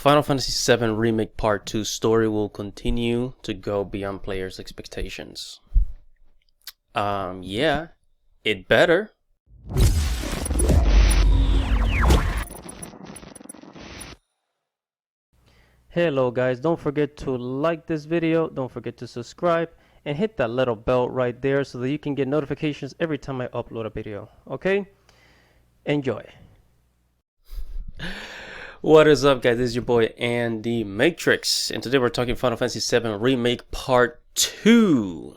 Final Fantasy VII Remake Part 2 story will continue to go beyond players' expectations. Yeah, it better. Hello guys, don't forget to like this video, don't forget to subscribe, and hit that little bell right there so that you can get notifications every time I upload a video, okay? Enjoy. What is up guys, this is your boy Andy Matrix, and today we're talking Final Fantasy VII Remake Part 2.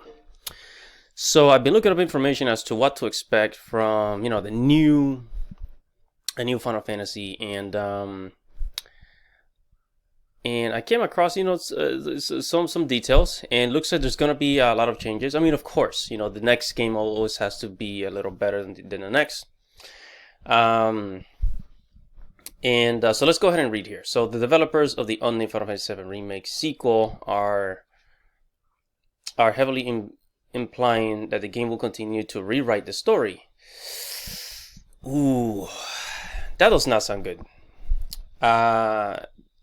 So I've been looking up information as to what to expect from, the new Final Fantasy, and I came across, some details, and it looks like there's gonna be a lot of changes. I mean, of course, the next game always has to be a little better than the next. So let's go ahead and read here. So the developers of the unnamed Final Fantasy VII Remake sequel are heavily implying that the game will continue to rewrite the story. Ooh, that does not sound good.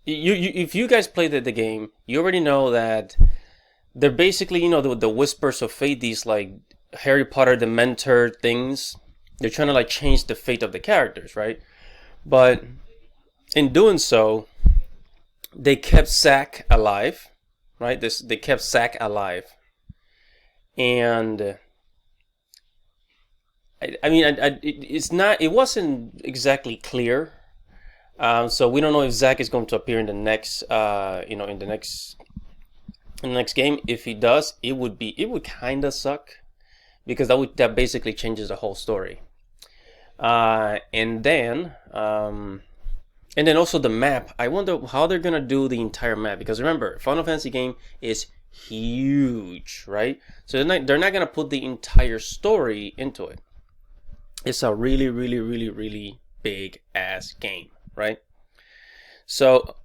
If you guys played the game, you already know that they're basically, the Whispers of Fate, these like Harry Potter Dementor things. They're trying to like change the fate of the characters, right? But in doing so, they kept Zack alive, right? They kept Zack alive, and it wasn't exactly clear. So we don't know if Zack is going to appear in the next, in the next game. If he does, it would kind of suck, because that basically changes the whole story. And then also the map. I wonder how they're gonna do the entire map, because remember, Final Fantasy game is huge, right? So they're not gonna put the entire story into it. It's a really, really, really, really big ass game, right? So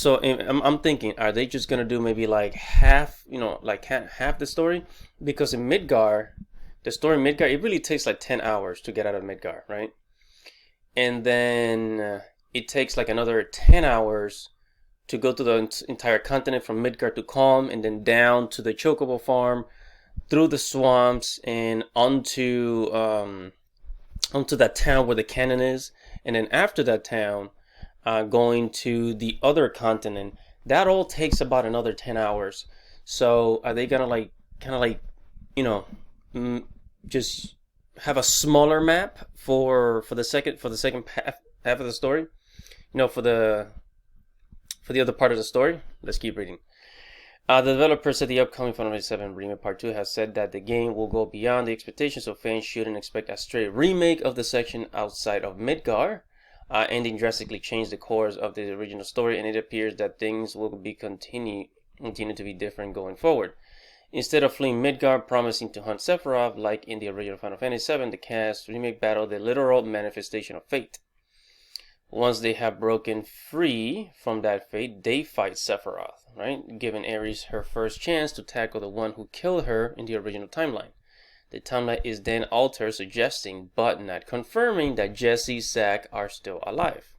I'm thinking, are they just gonna do maybe like half, half the story? Because in Midgar, the story in Midgar, it really takes like 10 hours to get out of Midgar, right? And then it takes like another 10 hours to go to the entire continent from Midgar to Calm, and then down to the Chocobo farm, through the swamps, and onto that town where the cannon is. And then after that town, going to the other continent. That all takes about another 10 hours. So are they gonna just have a smaller map for the second half of the story? For the other part of the story? Let's keep reading. The developers of the upcoming Final Fantasy VII Remake Part 2 have said that the game will go beyond the expectations, so fans shouldn't expect a straight remake of the section outside of Midgar. Ending drastically changed the course of the original story, and it appears that things will continue to be different going forward. Instead of fleeing Midgar, promising to hunt Sephiroth like in the original Final Fantasy VII, the cast remake battle the literal manifestation of fate. Once they have broken free from that fate, they fight Sephiroth, right? Giving Ares her first chance to tackle the one who killed her in the original timeline. The timeline is then altered, suggesting but not confirming that Jesse, Zack are still alive.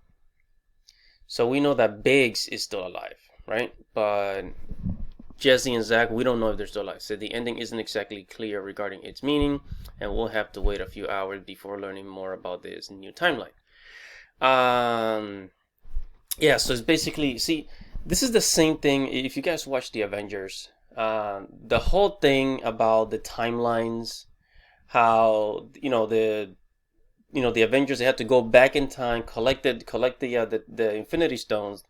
So we know that Biggs is still alive, right? But Jesse and Zack, we don't know if they're still alive. So the ending isn't exactly clear regarding its meaning, and we'll have to wait a few hours before learning more about this new timeline. Yeah, so it's basically, this is the same thing. If you guys watch the Avengers, the whole thing about the timelines, how the Avengers, they had to go back in time, collect the Infinity Stones,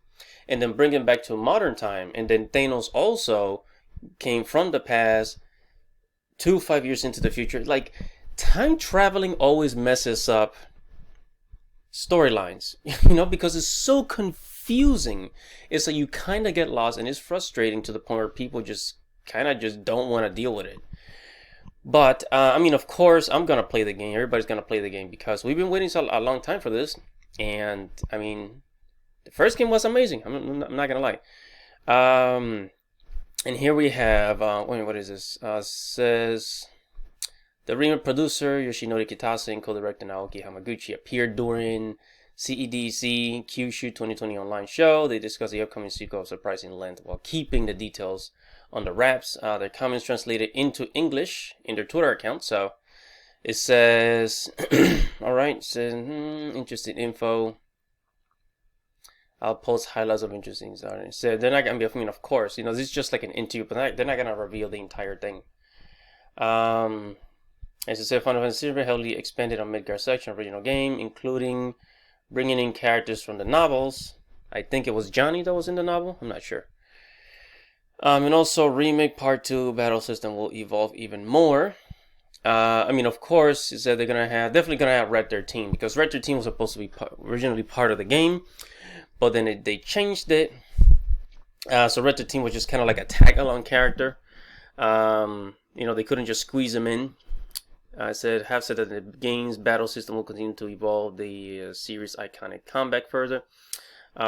and then bring them back to modern time. And then Thanos also came from the past to 5 years into the future. Like, time traveling always messes up storylines, because it's so confusing. It's like you kind of get lost, and it's frustrating to the point where people just don't want to deal with it. But of course, I'm gonna play the game. Everybody's gonna play the game, because we've been waiting a long time for this. And the first game was amazing. I'm not gonna lie. And here we have what is this? Says the remake producer Yoshinori Kitase and co-director Naoki Hamaguchi appeared during CEDC Kyushu 2020 online show. They discuss the upcoming sequel of surprising length while keeping the details on the wraps. Their comments translated into English in their Twitter account. So it says, all right, it says, interesting info. I'll post highlights of interesting stuff. It said they're not gonna be. I mean, of course, this is just like an interview, but they're not gonna reveal the entire thing. As I said, Final Fantasy VII heavily expanded on Midgar section original game, including bringing in characters from the novels. I think it was Johnny that was in the novel. I'm not sure. And also, Remake Part 2 battle system will evolve even more. I mean, of course, is that they're definitely gonna have Red 13, because Red 13 was supposed to be originally part of the game, but then they changed it. So Red 13 was just kind of like a tag-along character. They couldn't just squeeze him in. Have said that the game's battle system will continue to evolve the series' iconic comeback further.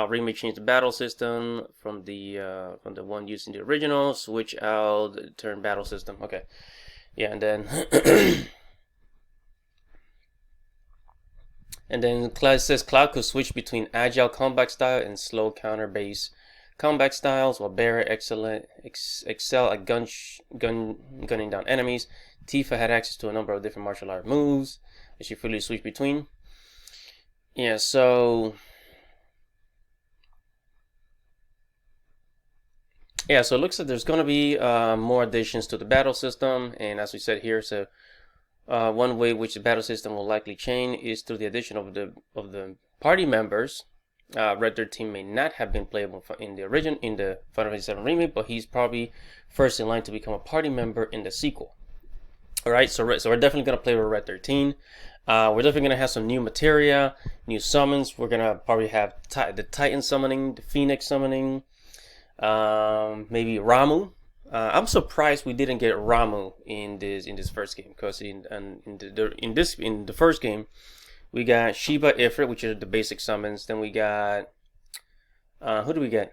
Remake changed the battle system from the one used in the original. Switch out the turn battle system. Okay, yeah, and then it says Cloud could switch between agile combat style and slow counter-based combat styles, while Barret excel at gunning down enemies. Tifa had access to a number of different martial art moves that she freely switched between. Yeah, so it looks like there's going to be more additions to the battle system, and as we said here, so one way which the battle system will likely change is through the addition of the party members. Red 13 may not have been playable in the Final Fantasy VII Remake, but he's probably first in line to become a party member in the sequel. Alright, so we're definitely going to play with Red 13. We're definitely going to have some new materia, new summons. We're going to probably have the Titan summoning, the Phoenix summoning, maybe Ramu. I'm surprised we didn't get Ramu in this first game, because in the first game we got Shiva, Ifrit, which are the basic summons. Then we got who do we get?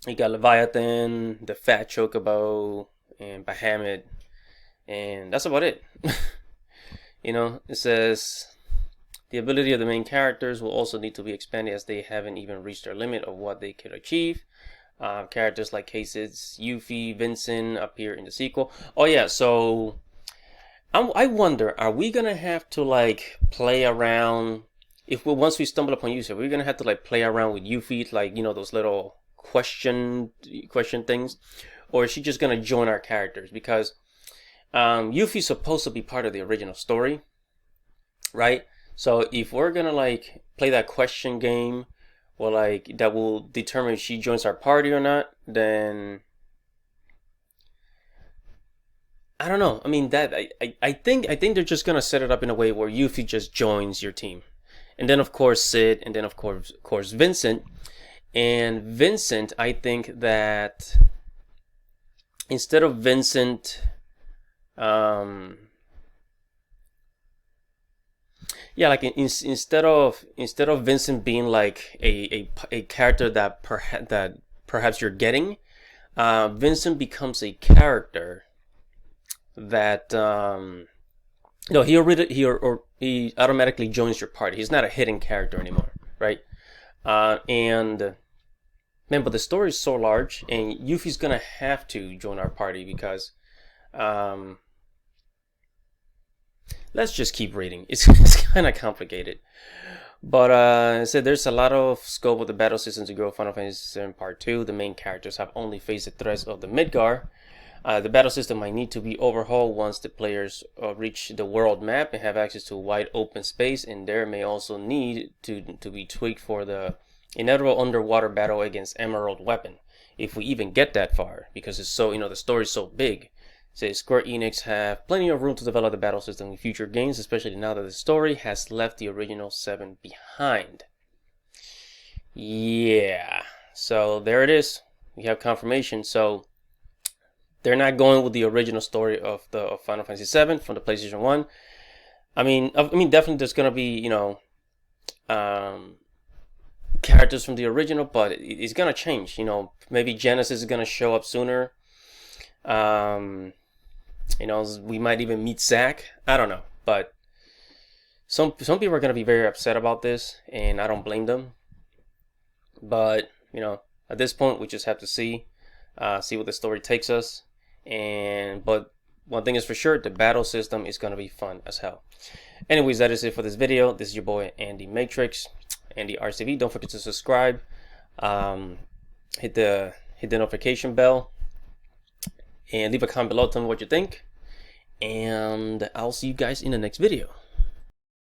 We got Leviathan, the Fat Chocobo, and Bahamut, and that's about it. It says the ability of the main characters will also need to be expanded, as they haven't even reached their limit of what they could achieve. Characters like Cases, Yuffie, Vincent appear in the sequel. Oh yeah, so I wonder, are we gonna have to like play around once we stumble upon Yuffie? Are we gonna have to like play around with Yuffie, like those little question things, or is she just gonna join our characters? Because Yuffie's supposed to be part of the original story, right? So if we're gonna like play that question game, or like that will determine if she joins our party or not, then I don't know. I mean, that I think they're just gonna set it up in a way where Yuffie just joins your team, and then of course Sid, and then of course Vincent. And Vincent, I think that instead of Vincent, instead of Vincent being like a character that perhaps you're getting, Vincent becomes a character that he automatically joins your party. He's not a hidden character anymore, right? And man, but the story is so large, and Yuffie's gonna have to join our party because let's just keep reading. It's kind of complicated. But I said there's a lot of scope of the battle system to grow Final Fantasy VII Part 2. The main characters have only faced the threats of the Midgar. The battle system might need to be overhauled once the players reach the world map and have access to wide open space, and there may also need to be tweaked for the inevitable underwater battle against Emerald Weapon, if we even get that far, because it's so, the story is so big. Says Square Enix have plenty of room to develop the battle system in future games, especially now that the story has left the original 7 behind. Yeah, so there it is. We have confirmation. So they're not going with the original story of Final Fantasy 7 from the PlayStation 1. I mean, definitely there's gonna be characters from the original, but it's gonna change. Maybe Genesis is gonna show up sooner. We might even meet Zack. I don't know, but some people are gonna be very upset about this, and I don't blame them. But you know, at this point, we just have to see what the story takes us. But one thing is for sure, the battle system is gonna be fun as hell. Anyways, that is it for this video. This is your boy Andy Matrix, andyartstv. Don't forget to subscribe. Hit the notification bell, and leave a comment below. Tell me what you think, and I'll see you guys in the next video.